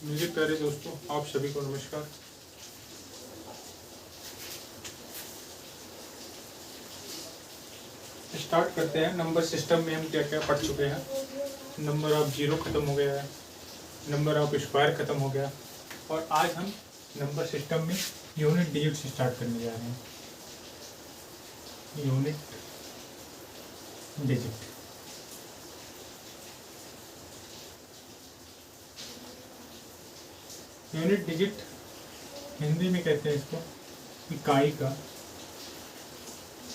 मेरे प्यारे दोस्तों, आप सभी को नमस्कार। स्टार्ट करते हैं। नंबर सिस्टम में हम क्या क्या पढ़ चुके हैं। नंबर ऑफ जीरो खत्म हो गया है, नंबर ऑफ स्क्वायर खत्म हो गया, और आज हम नंबर सिस्टम में यूनिट डिजिट से स्टार्ट करने जा रहे हैं। Unit digit unit digit Hindi में कहते हैं इसको इकाई का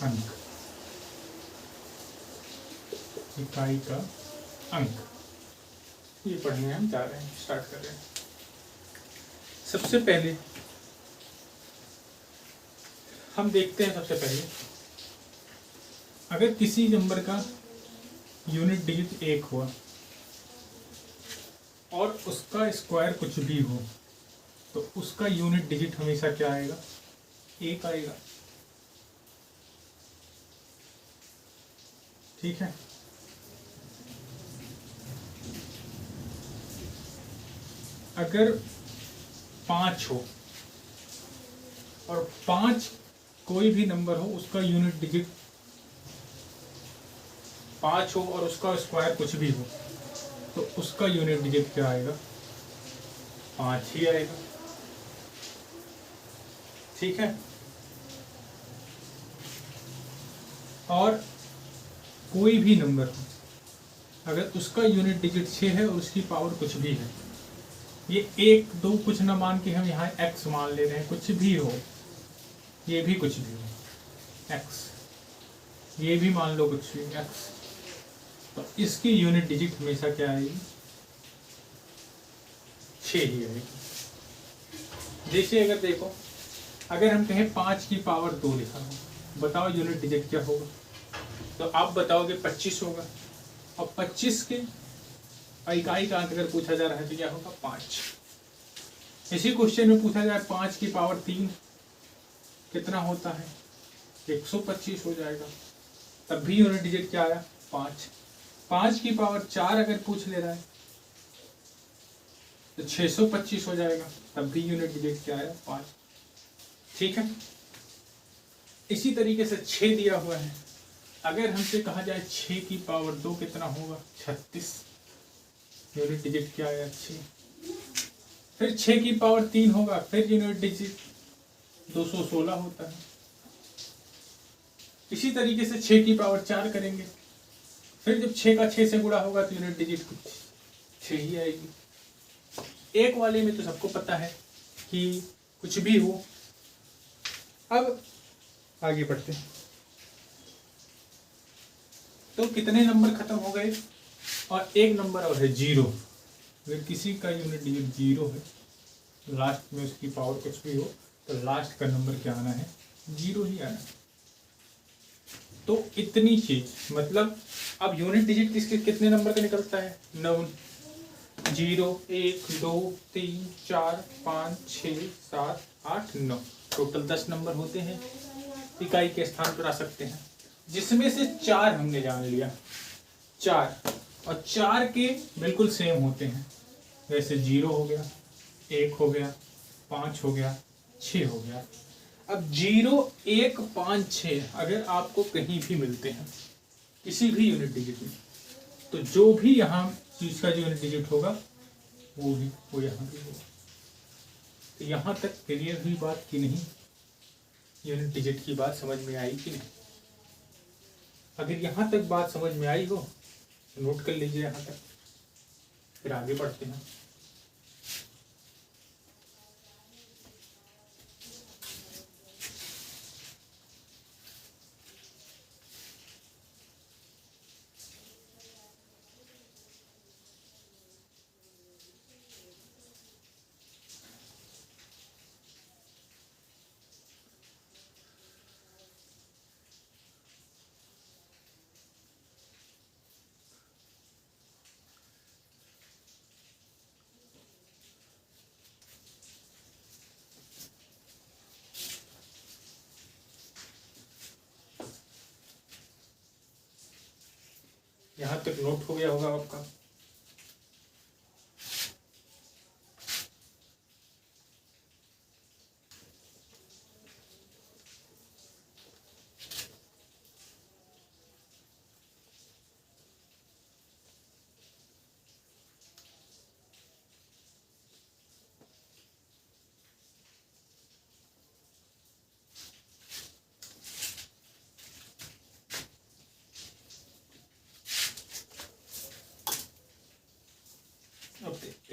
अंक। इकाई का अंक ये पढ़ने हम जा रहे हैं, स्टार्ट कर रहे हैं। सबसे पहले हम देखते हैं, सबसे पहले अगर किसी नंबर का यूनिट डिजिट 1 हुआ और उसका स्क्वायर कुछ भी हो तो उसका यूनिट डिजिट हमेशा क्या आएगा? 1 आएगा। ठीक है। अगर 5 हो और 5 कोई भी नंबर हो, उसका यूनिट डिजिट 5 हो और उसका स्क्वायर कुछ भी हो तो उसका यूनिट डिजिट क्या आएगा? 5 ही आएगा। ठीक है। और कोई भी नंबर हो, अगर उसका यूनिट डिजिट 6 है और उसकी पावर कुछ भी है, ये 1 2 कुछ ना मान के हम यहाँ x मान ले रहे हैं, कुछ भी हो, ये भी कुछ भी हो x, ये भी मान लो कुछ भी x, तो इसकी यूनिट डिजिट हमेशा क्या आएगी? 6 ही आएगी। जैसे अगर देखो, अगर हम कहें 5 की पावर 2 लिखा हो, बताओ यूनिट डिजिट क्या होगा? तो आप बताओगे 25 होगा। और 25 के इकाई का अंक अगर पूछा जा रहा है तो क्या होगा? 5। इसी क्वेश्चन में पूछा जाए 5 की पावर 3 कितना होता है? 125 हो जाएगा। तब भी यूनिट डिजिट क्या आया? 5। 5 की पावर 4 अगर पूछ ले रहा है तो 625 हो जाएगा। तब भी यूनिट डिजिट क्या आया? 5। ठीक है। इसी तरीके से 6 दिया हुआ है। अगर हमसे कहा जाए 6 की पावर 2 कितना होगा? 36। यूनिट डिजिट क्या आया? 6। फिर 6 की पावर 3 होगा, फिर यूनिट डिजिट 216 होता है। इसी तरीके से 6 की पावर 4 करेंगे, फिर जब 6 का 6 से गुणा होगा तो यूनिट डिजिट कुछ 6 ही आएगी। एक वाले में तो सबको पता है कि कुछ भी हो। अब आगे बढ़ते हैं। तो कितने नंबर खत्म हो गए? और एक नंबर और है 0। अगर किसी का यूनिट डिजिट 0 है, लास्ट में उसकी पावर कुछ भी हो, तो लास्ट का नंबर क्या आना है? 0 ही आना है। तो इतनी चीज, मतलब अब यूनिट डिजिट किसके कितने नंबर का निकलता है? 9। 0 1 2 3 4 5 6 7 8 9, टोटल 10 नंबर होते हैं। इकाई के स्थान पर आ सकते हैं, जिसमें से 4 हमने जान लिया। 4 और 4 के बिल्कुल सेम होते हैं। जैसे 0 हो गया, 1 हो गया, 5 हो गया, 6 हो गया। अब 0 1 5 6 अगर आपको कहीं भी मिलते हैं किसी भी यूनिट डिजिट में, तो जो भी यहाँ चीज का जो यूनिट डिजिट होगा वो यहाँ भी होगा। तो यहाँ तक क्लियर हुई बात कि नहीं? यूनिट डिजिट की बात समझ में आई कि नहीं? अगर यहाँ तक बात समझ में आई हो तो नोट कर लीजिए यहाँ तक, फिर आगे बढ़ते हैं। यहाँ तक नोट हो गया होगा आपका।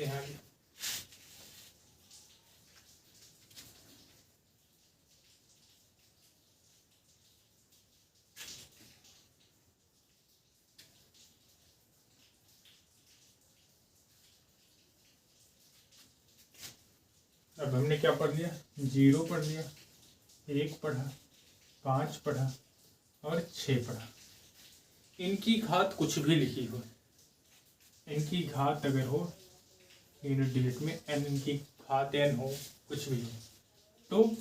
देखते हैं आगे। अब हमने क्या पढ़ लिया? 0 पढ़ लिया, 1 पढ़ा, 5 पढ़ा और 6 पढ़ा। इनकी घात कुछ भी लिखी हो, इनकी घात अगर हो यूनिट डिजिट में n, इनकी घात n हो, कुछ भी हो, तो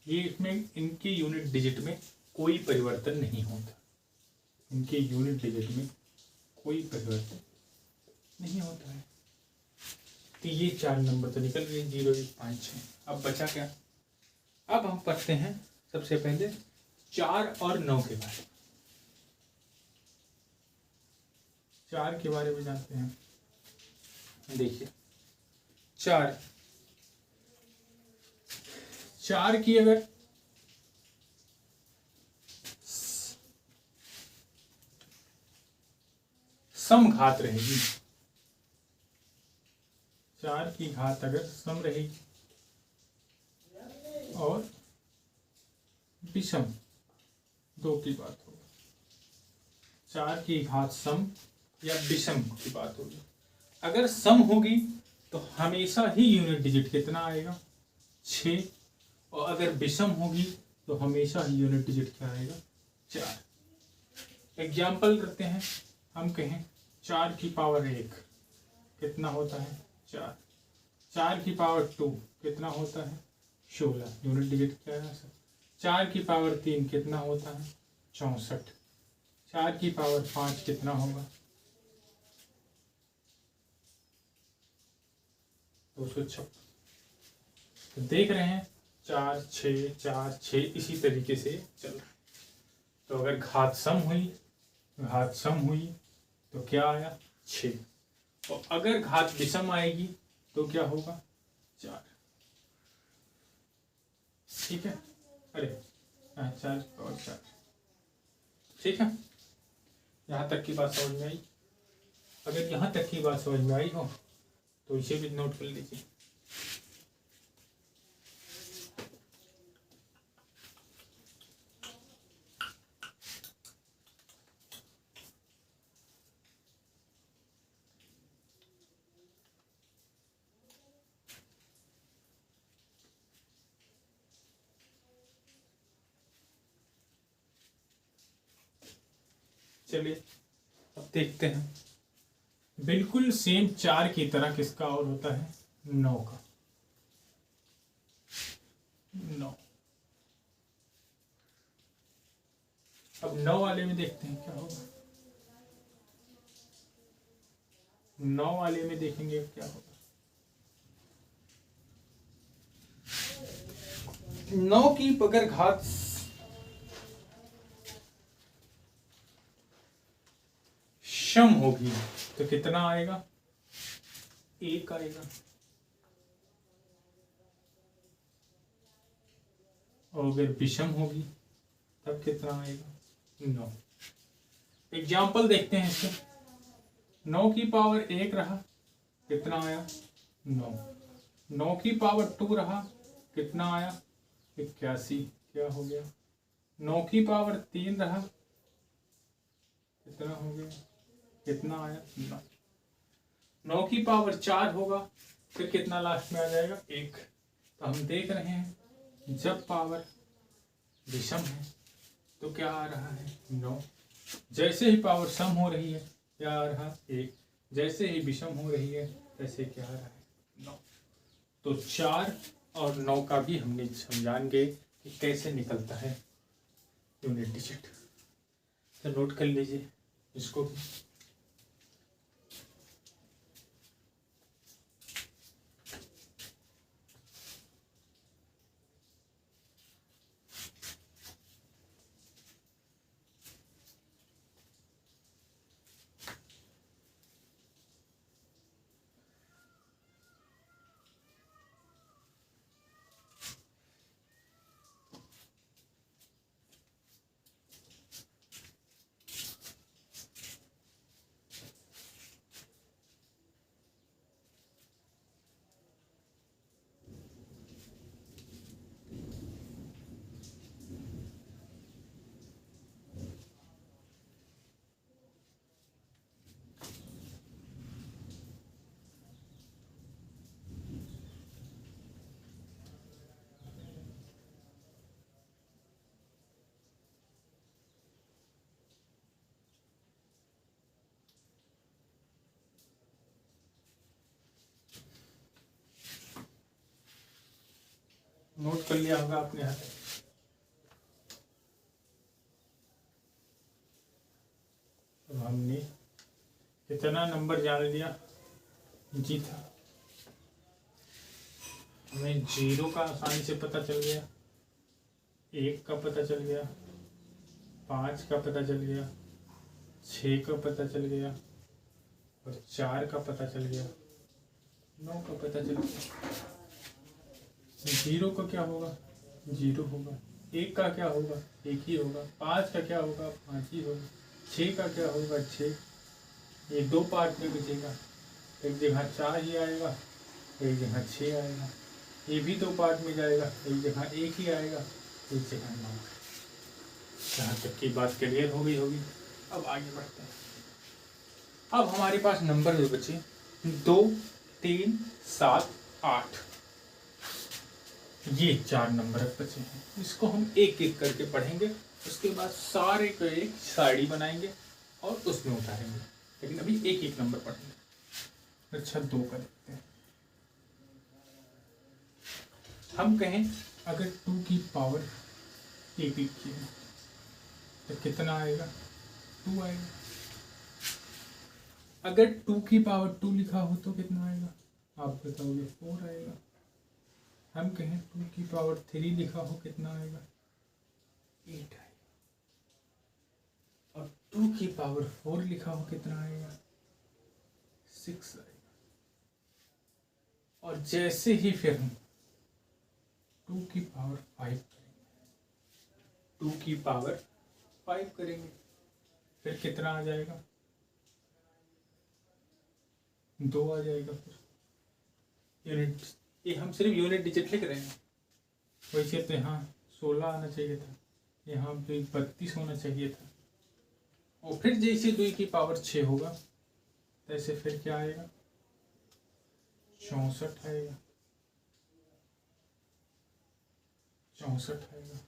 ये इसमें इनके यूनिट डिजिट में कोई परिवर्तन नहीं होता। इनके यूनिट डिजिट में कोई परिवर्तन नहीं होता है। तो ये 4 नंबर तो निकल गए, 0, 1, 5, 6। अब बचा क्या? अब हम पढ़ते हैं सबसे पहले 4 और 9 के बारे में। 4 के बारे में जानते हैं। देखिए 4 की अगर सम घात रहेगी, 4 की घात अगर सम रहेगी और विषम, 2 की बात होगी। 4 की घात सम या विषम की बात होगी। अगर सम होगी तो हमेशा ही यूनिट डिजिट कितना आएगा? 6। और अगर विषम होगी तो हमेशा ही यूनिट डिजिट क्या आएगा? 4। एग्जाम्पल करते हैं, हम कहें 4 की पावर 1 कितना होता है? 4। 4 की पावर 2 कितना होता है? 16। यूनिट डिजिट क्या है सर? 4 की पावर 3 कितना होता है? 64। 4 की पावर 5 कितना होगा? 256। तो देख रहे हैं 4, 6, 4, 6 इसी तरीके से चल रहा है। तो अगर घात सम हुई तो क्या आया? 6। और अगर घात विषम आएगी तो क्या होगा? 4। ठीक है? अरे 4 और 4। ठीक है, यहाँ तक की बात समझ में आई? अगर यहाँ तक की बात समझ में आई हो तो इसे भी नोट कर लीजिए। चलिए अब देखते हैं, बिल्कुल सेम 4 की तरह किसका और होता है? 9 का। 9। अब 9 वाले में देखते हैं क्या होगा। 9 वाले में देखेंगे क्या होगा। 9 की अगर घात सम होगी तो कितना आएगा? 1 आएगा। और अगर विषम होगी तब कितना आएगा? 9। एग्जाम्पल देखते हैं इसके। 9 की पावर 1 रहा, कितना आया? 9। 9 की पावर 2 रहा, कितना आया? 81। क्या हो गया? 9 की पावर 3 रहा, कितना हो गया? कितना आया? 9। 9 की पावर 4 होगा, फिर कितना लास्ट में आ जाएगा? 1। तो हम देख रहे हैं जब पावर विषम है तो क्या आ रहा है? 9। जैसे ही पावर सम हो रही है क्या आ रहा? 1। जैसे ही विषम हो रही है तैसे क्या आ रहा है? 9। तो 4 और 9 का भी हमने समझान गए कि कैसे निकलता है यूनिट डिजिट। तो नोट कर लीजिए इसको भी। नोट कर लिया होगा आपने यहाँ तक। तो हमने कितना नंबर जान लिया जी था। हमें 0 का आसानी से पता चल गया, 1 का पता चल गया, 5 का पता चल गया, 6 का पता चल गया और 4 का पता चल गया, 9 का पता चल गया। 0 का क्या होगा? 0 होगा। 1 का क्या होगा? 1 ही होगा। 5 का क्या होगा? 5 ही होगा। 6 का क्या होगा? 6। ये 2 पार्ट में बचेगा, एक जगह 4 ही आएगा, एक जगह 6 आएगा। ये भी 2 पार्ट में जाएगा, एक जगह 1 ही आएगा, एक जगह 9। यहाँ तक की बात क्लियर हो गई होगी। अब आगे बढ़ते हैं। अब हमारे पास नंबर जो बचे 2, 3, 7, 8, ये 4 नंबर बचे हैं। इसको हम एक एक करके पढ़ेंगे, उसके बाद सारे को एक साड़ी बनाएंगे और उसमें उतारेंगे, लेकिन अभी एक एक नंबर पढ़ेंगे। अच्छा 2 का देखते हैं। हम कहें अगर 2 की पावर 1 लिखी है तो कितना आएगा? 2 आएगा। अगर 2 की पावर 2 लिखा हो तो कितना आएगा? आप बताओगे 4 आएगा। हम कहें 2 की पावर 3 लिखा हो कितना आएगा? 8 आएगा। और 2 की पावर 4 लिखा हो कितना आएगा? 6 आएगा। और जैसे ही फिर हम 2 की पावर 5 करेंगे, 2 की पावर 5 करेंगे, फिर कितना आ जाएगा? 2 आ जाएगा। फिर यूनिट, ये हम सिर्फ यूनिट डिजिट लिख रहे हैं। वैसे तो यहाँ 16 आना चाहिए था, यहाँ पे 32 होना चाहिए था। और फिर जैसे 2 की पावर 6 होगा तैसे फिर क्या आएगा? 64 आएगा। 64 आएगा।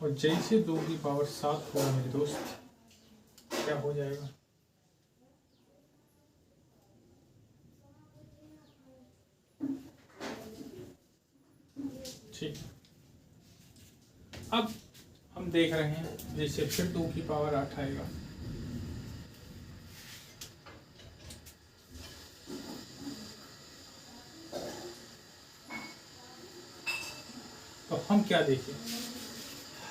और जैसे 2 की पावर 7 होगा मेरे दोस्त, क्या हो जाएगा? ठीक। अब हम देख रहे हैं जैसे फिर 2 की पावर 8 आएगा। तो हम क्या देखें?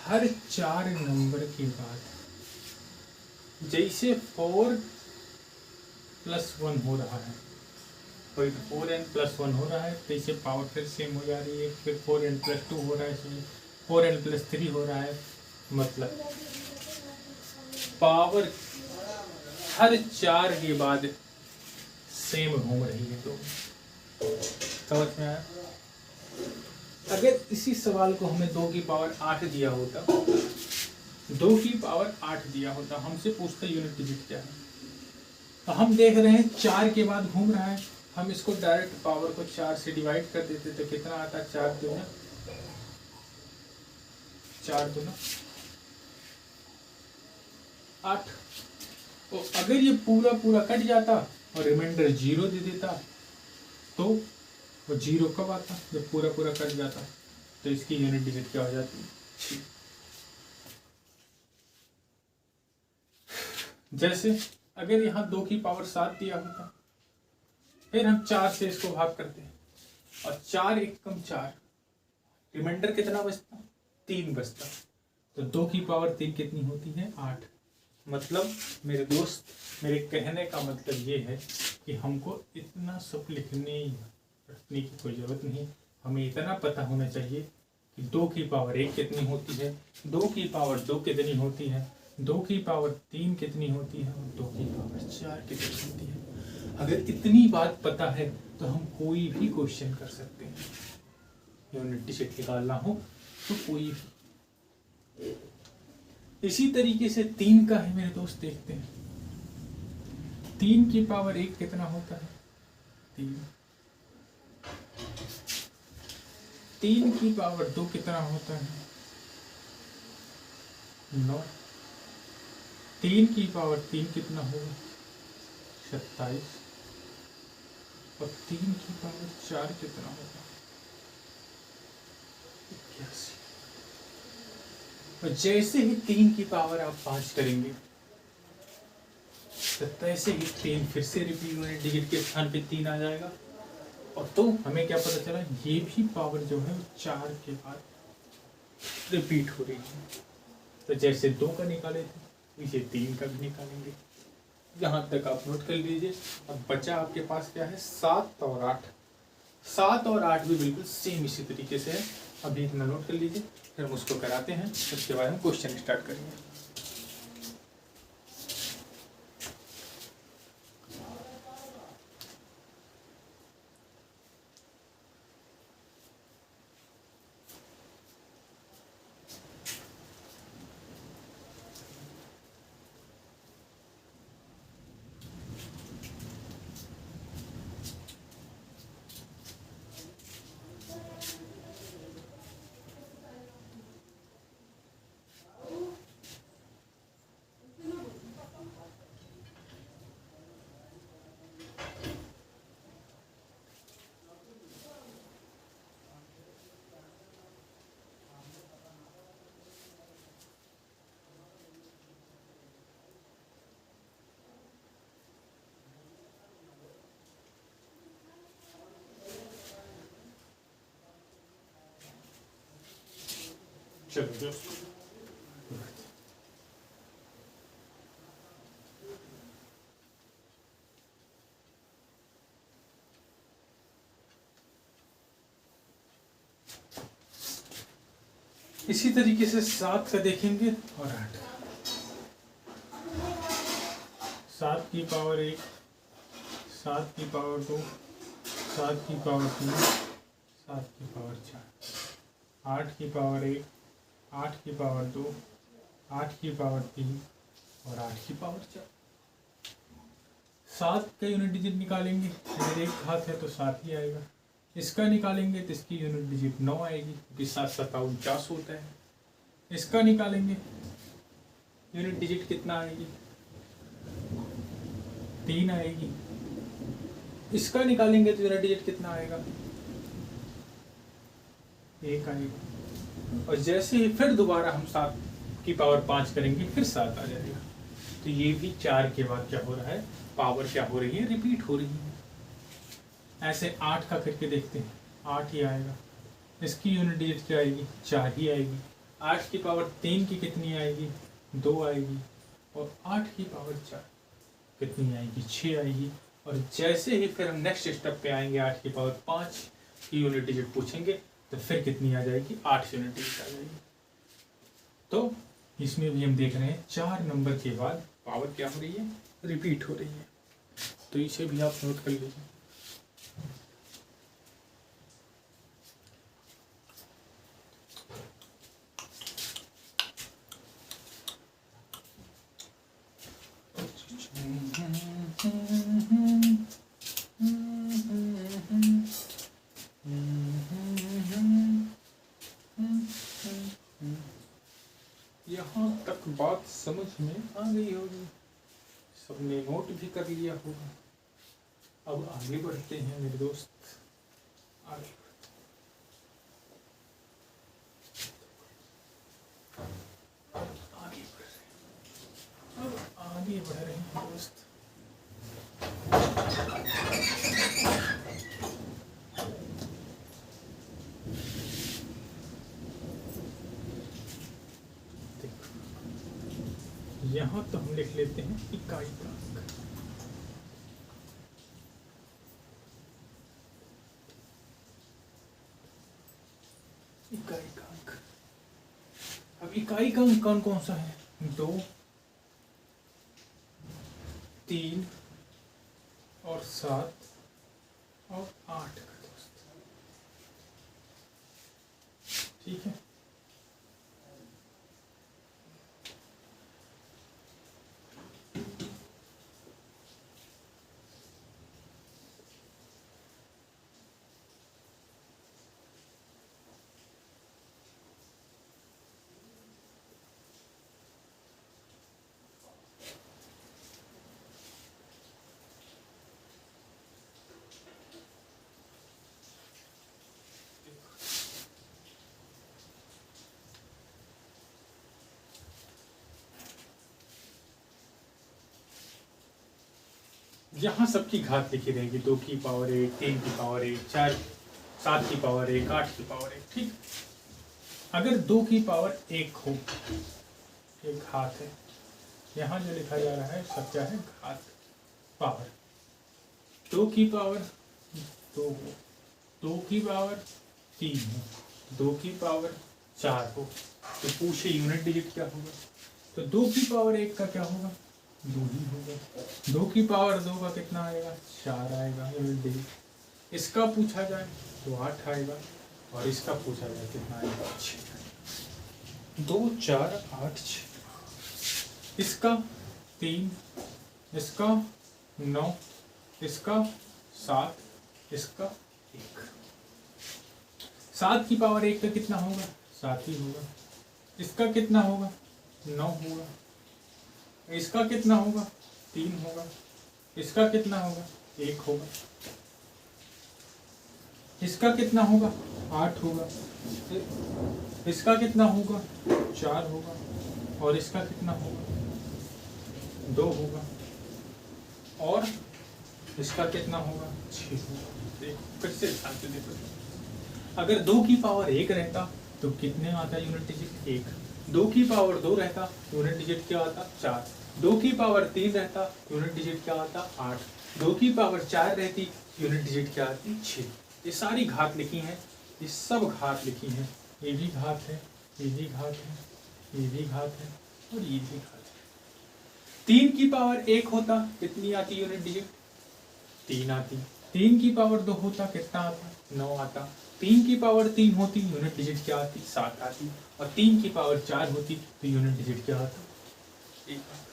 हर 4 नंबर के बाद जैसे 4 + 1 हो रहा है, कोई 4n+1 हो रहा है, तो इसे पावर फिर सेम हो जा रही है। फिर 4n+2 हो रहा है, 4n+3 हो रहा है। मतलब पावर हर 4 के बाद सेम घूम रही है। तो समझ में आया? अगर इसी सवाल को हमें 2 की पावर 8 दिया होता, 2 की पावर 8 दिया होता, हमसे पूछता यूनिट डिजिट क्या है, तो हम देख रहे हैं 4 के बाद घूम रहा है, हम इसको डायरेक्ट पावर को 4 से डिवाइड कर देते तो कितना आता? 4 दूना 8। तो अगर ये पूरा पूरा कट जाता और रिमाइंडर 0 दे देता तो वो 0 कब आता? जब पूरा पूरा कट जाता। तो इसकी यूनिट डिजिट क्या हो जाती? जैसे अगर यहाँ 2 की पावर 7 दिया होता, फिर हम 4 से इसको भाग करते हैं और 4 एकम 4, रिमाइंडर कितना बचता? 3 बचता। तो 2 की पावर 3 कितनी होती है? 8। मतलब मेरे दोस्त, मेरे कहने का मतलब ये है कि हमको इतना सब रखने की कोई ज़रूरत नहीं। हमें इतना पता होना चाहिए कि 2 की पावर 1 कितनी होती है, 2 की पावर 2 कितनी होती है, 2 की पावर 3 कितनी होती है और 2 की पावर 4 कितनी होती है। अगर इतनी बात पता है तो हम कोई भी क्वेश्चन कर सकते हैं। यूनिट डिजिट निकालना हो तो कोई भी। इसी तरीके से 3 का है मेरे दोस्त, देखते हैं 3 की पावर 1 कितना होता है? 3 की पावर 2 कितना होता है? 9। 3 की पावर 3 कितना होगा, 27, और 3 की पावर 4 कितना होगा, 81। और जैसे ही 3 की पावर आप 5 करेंगे तो तैसे ही 3 फिर से रिपीट यूनिट डिजिट के स्थान पे 3 आ जाएगा। और तो हमें क्या पता चला, ये भी पावर जो है 4 के बाद रिपीट हो रही है। तो जैसे 2 का निकाले थे इसे 3 का भी निकालेंगे। यहाँ तक आप नोट कर लीजिए। अब बचा आपके पास क्या है, 7 और 8। 7 और 8 भी बिल्कुल सेम इसी तरीके से है। अभी इतना नोट कर लीजिए, फिर हम उसको कराते हैं, उसके बाद हम क्वेश्चन स्टार्ट करेंगे। चलो इसी तरीके से 7 का देखेंगे और 8 का। 7 की पावर 1, 7 की पावर 2, 7 की पावर 3, 7 की पावर 4, 8 की पावर 1, 8 की पावर 2, 8 की पावर 3 और 8 की पावर 4। 7 का यूनिट डिजिट निकालेंगे, अगर एक घात है तो 7 ही आएगा। इसका निकालेंगे तो इसकी यूनिट डिजिट 9 आएगी, क्योंकि 7 7 49 होता है। इसका निकालेंगे यूनिट डिजिट कितना आएगी, 3 आएगी। इसका निकालेंगे तो यूनिट डिजिट कितना आएगा, 1 आएगा। और जैसे ही फिर दोबारा हम 7 की पावर 5 करेंगे फिर 7 आ जाएगा। तो ये भी 4 के बाद क्या हो रहा है, पावर क्या हो रही है, रिपीट हो रही है। ऐसे 8 का करके देखते हैं, 8 ही आएगा। इसकी यूनिट डिजिट क्या आएगी, 4 ही आएगी। 8 की पावर 3 की कितनी आएगी, 2 आएगी। और 8 की पावर 4 कितनी आएगी, 6 आएगी। और जैसे ही फिर हम नेक्स्ट स्टेप पे आएंगे, 8 की पावर 5 की यूनिट डिजिट पूछेंगे तो फिर कितनी आ जाएगी, 8 यूनिट डिजिट आ जाएगी। तो इसमें भी हम देख रहे हैं 4 नंबर के बाद पावर क्या हो रही है, रिपीट हो रही है। तो इसे भी आप नोट कर लीजिए। यहाँ तक बात समझ में आ गई होगी, सबने नोट भी कर लिया होगा। अब आगे बढ़ते हैं मेरे दोस्त, आगे आगे बढ़ रहे हैं दोस्त। यहाँ तो हम लिख लेते हैं इकाई का अंक। इकाई का अंक। अब इकाई का अंक कौन कौन सा है, 2, 3 और 7 और 8 का दोस्त, ठीक है। यहाँ सबकी घात लिखी रहेगी, 2 की पावर 1, 3 की पावर 1, 4, 7 की पावर 1, 8 की पावर 1। ठीक, अगर 2 की पावर 1 हो, एक घात है, यहाँ जो लिखा जा रहा है सब क्या है, घात, पावर। 2 की पावर 2 हो, 2 की पावर 3 हो, 2 की पावर 4 हो, तो पूछे यूनिट डिजिट क्या होगा? तो 2 की पावर 1 का क्या होगा? 2 ही होगा। 2 की पावर 2 का कितना आएगा? 4 आएगा यूनिट डिजिट। इसका पूछा जाए तो 8 आएगा, और इसका पूछा जाए कितना आएगा? 6। 2 4 8 6। इसका 3, इसका 9, इसका 7, इसका 1। 7 की पावर 1 का कितना होगा? 7 ही होगा। इसका कितना होगा? 9 होगा। इसका कितना होगा? 3 होगा। इसका कितना होगा? 1 होगा। इसका कितना होगा? 8 होगा। इसका कितना होगा? 4 होगा। और इसका कितना होगा? 2 होगा। और इसका कितना होगा? 6 होगा। देखो फिर से ध्यान से देखो, अगर 2 की पावर 1 रहता तो कितने आता यूनिट डिजिट? 1। 2 की पावर 2 रहता, यूनिट डिजिट क्या आता? 4। 2 की पावर 3 रहता, यूनिट डिजिट क्या आता? 8। 2 की पावर 4 रहती, यूनिट डिजिट क्या आती? 6। ये सारी घात लिखी हैं, ये सब घात लिखी हैं। ये भी घात है, ये भी घात है, ये भी घात है, और ये भी घात है। 3 की पावर 1 होता, कितनी आती यूनिट डिजिट? 3 आती। 3 की पावर 2 होता, कितना आता? 9 आता। 3 की पावर 3 होती, यूनिट डिजिट क्या आती? 7 आती। और 3 की पावर 4 होती तो यूनिट डिजिट क्या आता? 1 आता।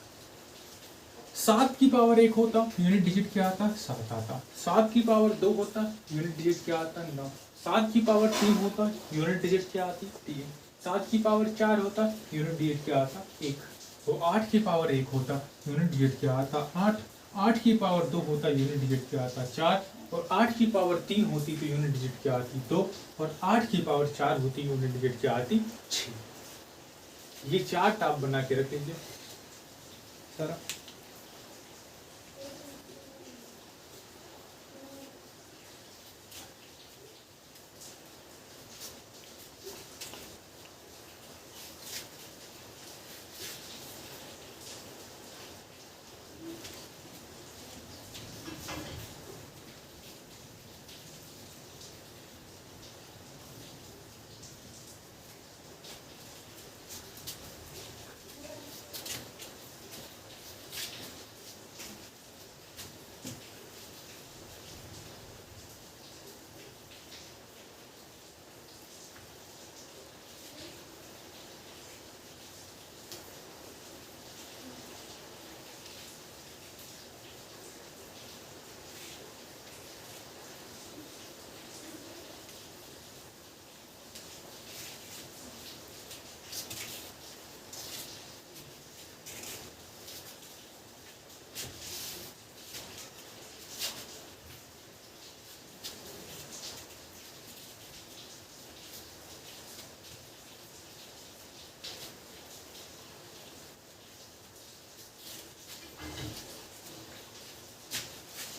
7 की पावर 1 होता, यूनिट डिजिट क्या आता? 7 आता। 7 की पावर 2 होता, यूनिट डिजिट क्या आता? 9। 7 की पावर 3 होता, यूनिट डिजिट क्या आती? 3। 7 की पावर 4 होता, यूनिट डिजिट क्या आता? 1। तो 8 की पावर 1 होता, यूनिट डिजिट क्या आता? 8। 8 की पावर 2 होता, यूनिट डिजिट क्या आता? 4। और 8 की पावर 3 होती तो यूनिट डिजिट क्या आती? 2। और 8 की पावर 4 होती, यूनिट डिजिट क्या आती? 6। ये चार्ट आप बना के रख लीजिए सारा।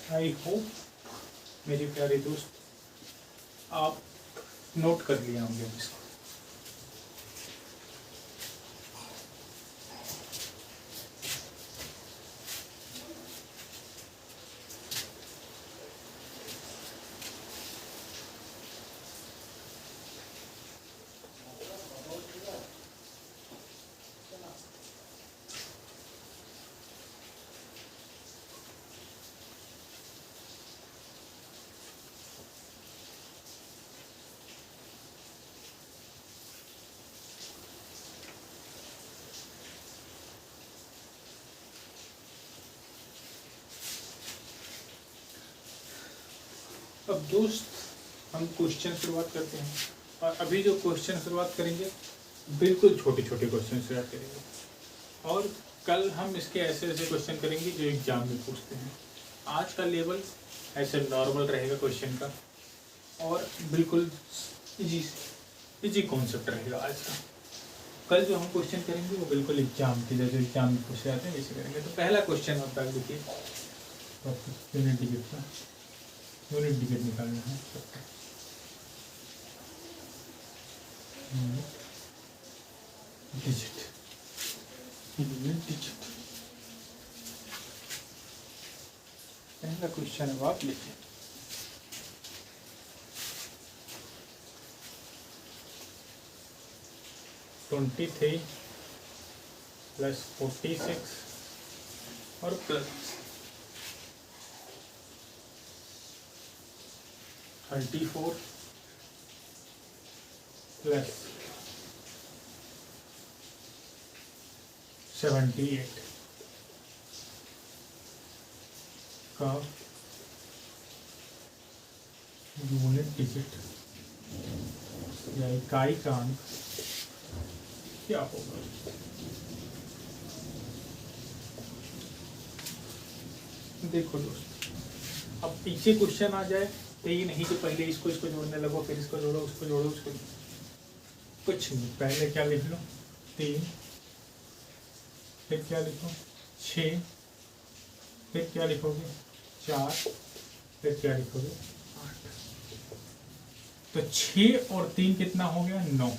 आई होप मेरे प्यारे दोस्त आप नोट कर लिया होंगे इसको। अब दोस्त हम क्वेश्चन शुरुआत करते हैं, और अभी जो क्वेश्चन शुरुआत करेंगे बिल्कुल छोटे छोटे क्वेश्चन शुरुआत करेंगे, और कल हम इसके ऐसे ऐसे क्वेश्चन करेंगे जो एग्जाम में पूछते हैं। आज का लेवल ऐसे नॉर्मल रहेगा क्वेश्चन का, और बिल्कुल इजी कॉन्सेप्ट रहेगा आज का। कल जो हम क्वेश्चन करेंगे वो बिल्कुल एग्जाम के जैसे एग्जाम में पूछे जाते हैं वैसे करेंगे। तो पहला क्वेश्चन आप लिखिए, तो यूनिट डिजिट निकालना है। यूनिट डिजिट पहला क्वेश्चन अब आप लिखिए। (23 + 46 और प्लस 34 + 78 का यूनिट डिजिट या इकाई का अंक क्या होगा? देखो दोस्त, अब पीछे क्वेश्चन आ जाए तो ये नहीं कि पहले इसको जोड़ने लगो, फिर इसको जोड़ो, उसको जोड़ो, उसको कुछ नहीं। पहले क्या लिख लो? 3, फिर क्या लिखो? 6, फिर क्या लिखोगे? 4, फिर क्या लिखोगे? 8। तो 6 और 3 कितना हो गया? 9।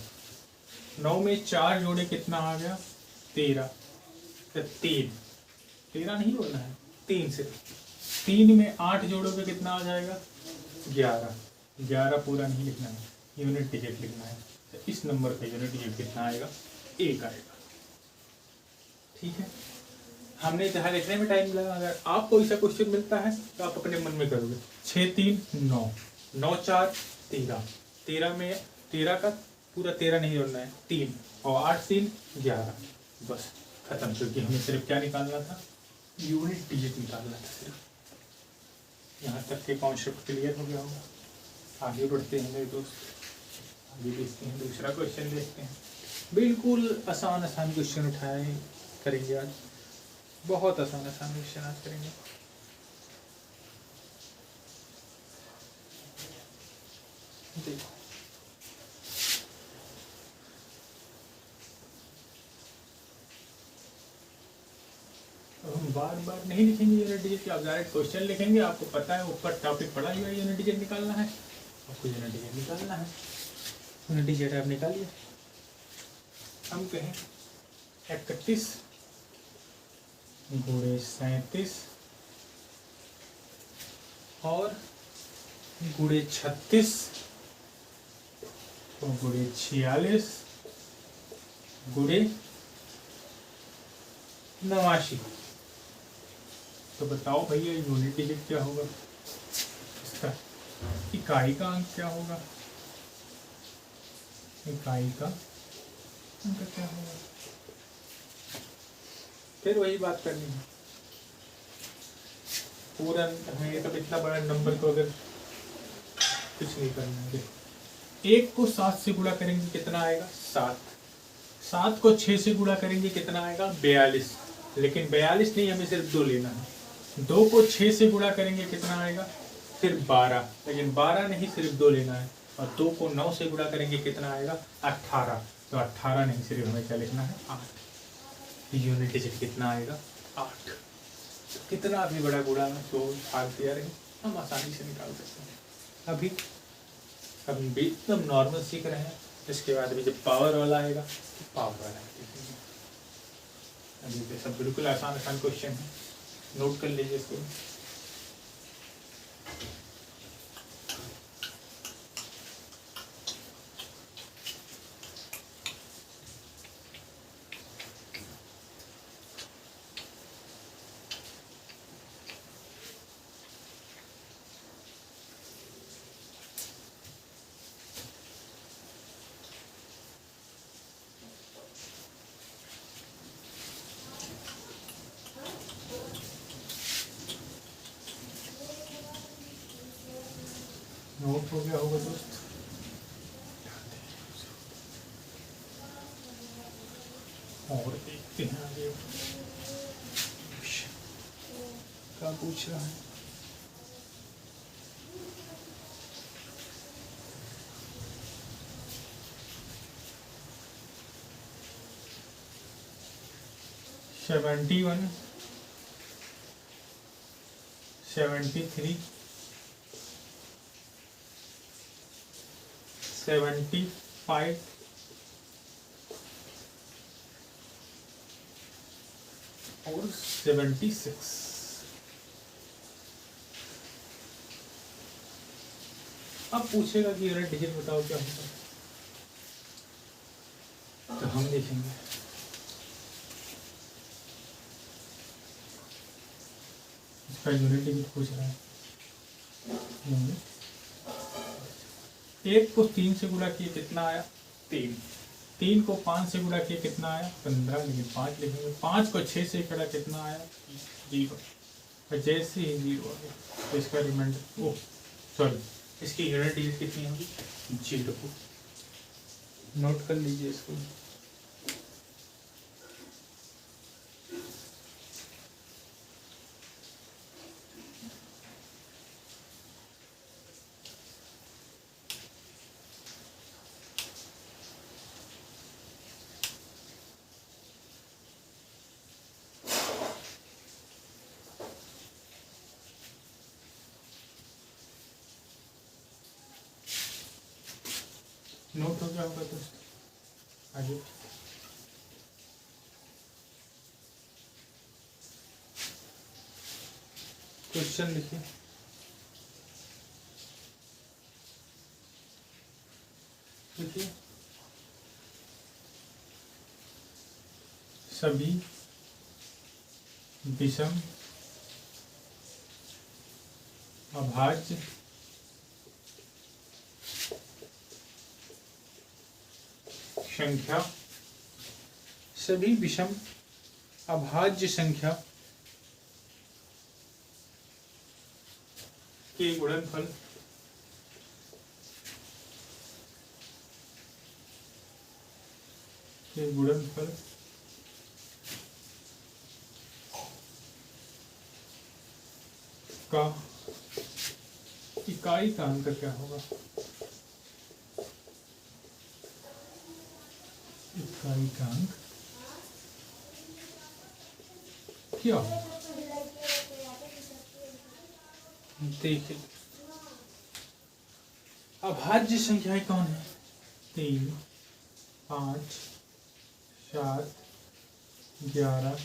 9 में 4 जोड़े कितना आ गया? 13। तो 13 नहीं बोलना है, 3 से 3 में 8 जोड़ोगे कितना आ जाएगा? 11। 11 पूरा नहीं लिखना है, यूनिट डिजिट लिखना है। तो इस नंबर का यूनिट डिजिट कितना आएगा? 1 आएगा। ठीक है, हमने जहाँ लिखने में टाइम लगा, अगर आपको ऐसा क्वेश्चन मिलता है तो आप अपने मन में करोगे। 6 3 9, 9 4 13, 13 में 13 का पूरा 13 नहीं जोड़ना है, 3 और 8 3 11, बस खत्म। क्योंकि हमें सिर्फ क्या निकालना था? यूनिट डिजिट निकालना था सिर्फ। यहाँ तक के कॉन्सेप्ट क्लियर हो गया होगा। आगे बढ़ते हैं मेरे दोस्त, आगे देखते हैं, दूसरा क्वेश्चन देखते हैं। बिल्कुल आसान क्वेश्चन उठाए करेंगे आज, बहुत आसान क्वेश्चन आज करेंगे। देखो, हम बार बार नहीं लिखेंगे यूनिट डिजिट की, आप डायरेक्ट क्वेश्चन लिखेंगे। आपको पता है ऊपर टॉपिक पढ़ा हुआ है, यूनिट डिजिट निकालना है, आपको यूनिट डिजिट निकालना है। यूनिट डिजिट आप निकालिए। हम कहें 31 गुणे 37 और गुणे 36 और गुणे 46 गुणे 89। तो बताओ भैया यूनिट डिजिट क्या होगा? इसका इकाई का अंक क्या होगा? इकाई का अंक क्या होगा? फिर वही बात करनी है पूरा। हमें तो इतना बड़ा नंबर को अगर कुछ नहीं करना है। देखो, 1 को 7 से गुणा करेंगे कितना आएगा? 7। 7 को 6 से गुणा करेंगे कितना आएगा? 42। लेकिन 42 नहीं, हमें सिर्फ 2 लेना है। 2 को 6 से गुणा करेंगे कितना आएगा? फिर 12, लेकिन 12 नहीं, सिर्फ 2 लेना है। और 2 को 9 से गुणा करेंगे कितना आएगा? 18। तो 18 नहीं, सिर्फ हमें क्या लिखना है? 8। यूनिट डिजिट कितना आएगा? 8। कितना भी बड़ा गुणा तो भाग दिया रहे, हम आसानी से निकाल सकते हैं। अभी हम भी एकदम नॉर्मल सीख रहे हैं, इसके बाद भी जब पावर वाला आएगा तो पावर वाला देखेंगे। अभी तो सब बिल्कुल आसान क्वेश्चन है, नोट कर लीजिए इसको। नोट हो गया होगा दोस्त? और देखते हैं आगे क्या पूछ रहा है। 73, 75, और 76। अब पूछेगा कि यूनिट डिजिट बताओ क्या होगा, तो हम देखेंगे। इसका यूनिट डिजिट पूछ रहा है। एक को 3 से गुणा किए कितना आया? 3। 3 को 5 से गुणा किए कितना आया? 15, लेकिन 5 लिखेंगे। 5 को 6 से गुणा कितना आया? 0। जैसे ही 0 आ गया तो इसका रिमाइंडर, सॉरी, इसकी यूनिट डिजिट कितनी होगी? 0। नोट कर लीजिए इसको। नोट हो गया होगा दोस्त, आगे। क्वेश्चन लिखिए। देखिए, सभी विषम अभाज्य संख्या, सभी विषम अभाज्य संख्या के गुणनफल का इकाई का अंक क्या होगा? इकाई का अंक क्या होगा? देखिए, अभाज्य संख्याएं कौन है? 3, 5, 7, 11।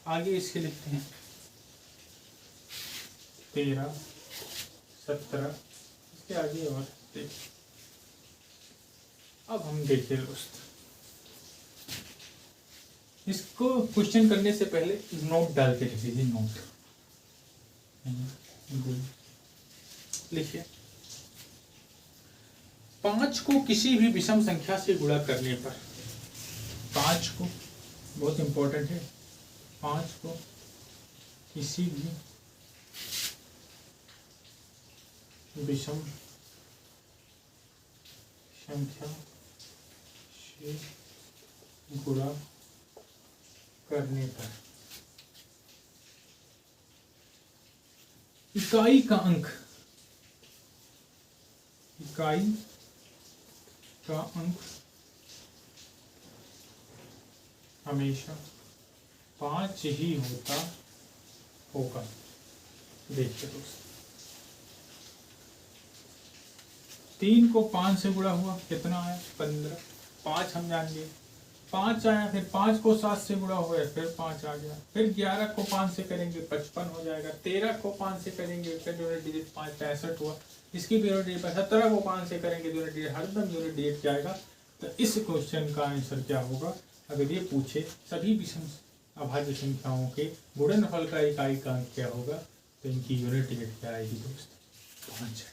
आगे इसके लिखते हैं 13, 17, इसके आगे और देखिए। अब हम देखिए दोस्त, इसको क्वेश्चन करने से पहले नोट डाल के लिख दीजिए। नोट लिखिए, 5 को किसी भी विषम संख्या से गुणा करने पर, 5 को, बहुत इंपॉर्टेंट है, 5 को किसी भी विषम संख्या से गुणा करने पर इकाई का अंक, इकाई का अंक हमेशा 5 ही होता होगा। देखिए दोस्त, 3 को 5 से गुणा हुआ कितना आया? 15। 5 हम जान गए, 5 आया, फिर 5 को 7 से गुणा हुआ, फिर 5 आ गया, फिर 11 को 5 से करेंगे 55 हो जाएगा, 13 को 5 से करेंगे फिर यूनिट डिजिट 5 65 हुआ, इसकी भी यूनिट डिजिट 17 को 5 से करेंगे यूनिट डिजिट, हरदम यूनिट डिजिट क्या आएगा। तो इस क्वेश्चन का आंसर क्या होगा? अगर ये पूछे सभी विषम अभाज्य संख्याओं के गुणनफल का इकाई का अंक क्या होगा, तो इनकी यूनिट डिजिट क्या आएगी दोस्त? 5 आएगी।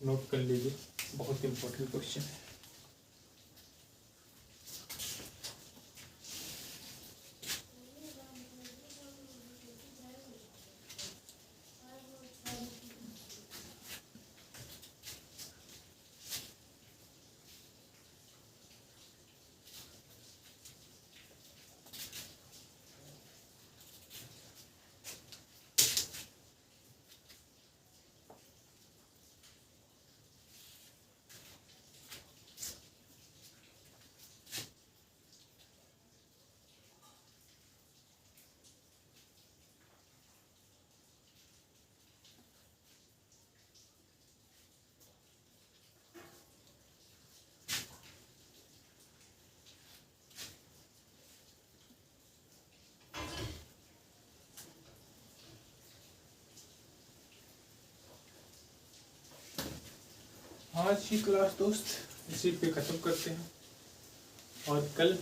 नोट कर लीजिए, बहुत इंपॉर्टेंट क्वेश्चन है। आज की क्लास दोस्त इसी पे ख़त्म करते हैं, और कल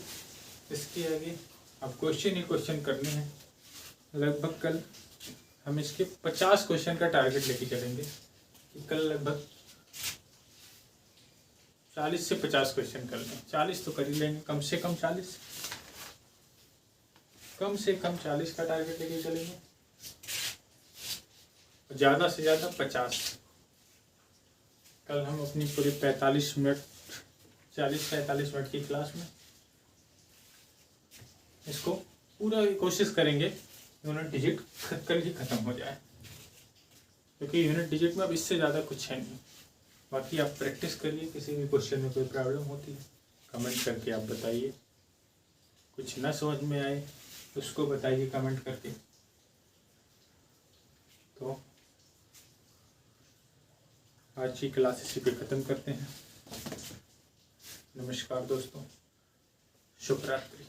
इसके आगे अब क्वेश्चन ही क्वेश्चन करने हैं। लगभग कल हम इसके 50 क्वेश्चन का टारगेट लेके चलेंगे कि कल लगभग 40 से 50 क्वेश्चन कर लें। 40 तो कर ही लेंगे, कम से कम 40 का टारगेट लेके चलेंगे, ज़्यादा से ज़्यादा 50। कल हम अपनी पूरी 45 मिनट 40-45 मिनट की क्लास में इसको पूरा कोशिश करेंगे यूनिट डिजिट कल ही ख़त्म हो जाए, क्योंकि यूनिट डिजिट में अब इससे ज़्यादा कुछ है नहीं। बाकी आप प्रैक्टिस करिए, किसी भी क्वेश्चन में कोई प्रॉब्लम होती है कमेंट करके आप बताइए, कुछ ना समझ में आए उसको बताइए कमेंट करके। तो आज की क्लास इसी पे ख़त्म करते हैं। नमस्कार दोस्तों, शुभ रात्रि।